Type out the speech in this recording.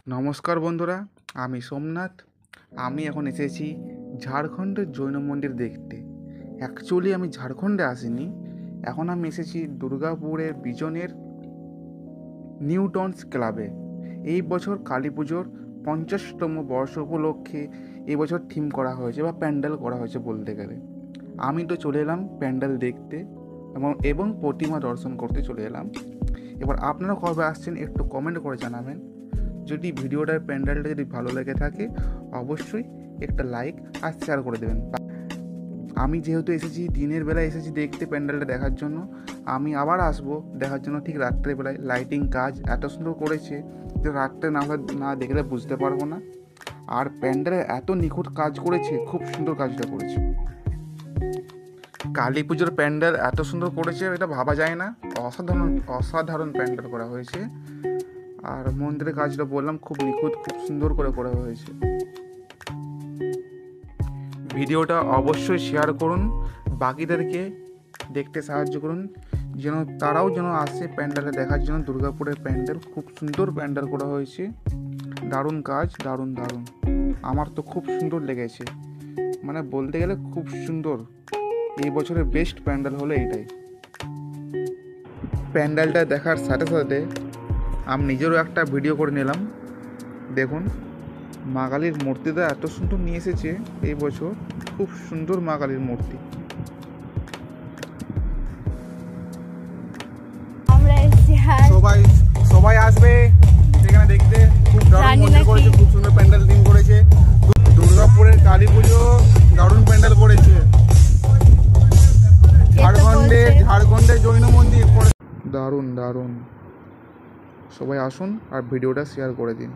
নমস্কার বন্ধুরা, আমি সোমনাথ। আমি এখন এসেছি ঝাড়খণ্ডের জৈন মন্দির দেখতে। অ্যাকচুয়ালি আমি ঝাড়খণ্ডে আসিনি, এখন আমি এসেছি দুর্গাপুরের বিজনের নিউটনস ক্লাবে। এই বছর কালী পুজোর 50তম বর্ষ উপলক্ষে এই বছর থিম করা হয়েছে বা প্যান্ডেল করা হয়েছে বলতে গেলে। আমি তো চলে এলাম প্যান্ডেল দেখতে এবং প্রতিমা দর্শন করতে চলে এলাম। এবার আপনারা কবে আসছেন একটু কমেন্ট করে জানাবেন। যদি ভিডিওটার প্যান্ডেলটা যদি ভালো লেগে থাকে অবশ্যই একটা লাইক আর শেয়ার করে দেবেন। আমি যেহেতু এসেছি দিনের বেলায় এসেছি দেখতে প্যান্ডেলটা দেখার জন্য, আমি আবার আসবো দেখার জন্য ঠিক রাত্রেবেলায়। লাইটিং কাজ এত সুন্দর করেছে যে রাত্রে না দেখলে বুঝতে পারবো না। আর প্যান্ডেলে এত নিখুঁত কাজ করেছে, খুব সুন্দর কাজটা করেছে। কালী পুজোর প্যান্ডেল এত সুন্দর করেছে এটা ভাবা যায় না। অসাধারণ প্যান্ডেল করা হয়েছে। আর মন্দিরের কাজটা বললাম খুব নিখুঁত, খুব সুন্দর করে করা হয়েছে। ভিডিওটা অবশ্যই শেয়ার করুন, বাকিদেরকে দেখতে সাহায্য করুন, তারাও যেন আসে প্যান্ডেলে দেখার জন্য। দুর্গাপুরের প্যান্ডেল খুব সুন্দর প্যান্ডেল করা হয়েছে, দারুণ কাজ, দারুণ। আমার তো খুব সুন্দর লেগেছে, মানে বলতে গেলে খুব সুন্দর। এই বছরের বেস্ট প্যান্ডেল হলো এইটাই। প্যান্ডেলটা দেখার সাথে সাথে আমি নিজেরও একটা ভিডিও করে নিলাম। দেখুন মা কালীর মূর্তিটা এত সুন্দর নিয়ে এসেছে এই বছর, খুব সুন্দর মা কালীর মূর্তি। সবাই আসবে সেখানে দেখতে। খুব দারুণ মন্দির করেছে, খুব সুন্দর প্যান্ডেল থিম করেছে। দুর্গাপুরের কালী পুজো দারুণ প্যান্ডেল করেছে। ঝাড়খণ্ডের জৈন মন্দির দারুণ। সবাই আসুন আর ভিডিওটা শেয়ার করে দিন।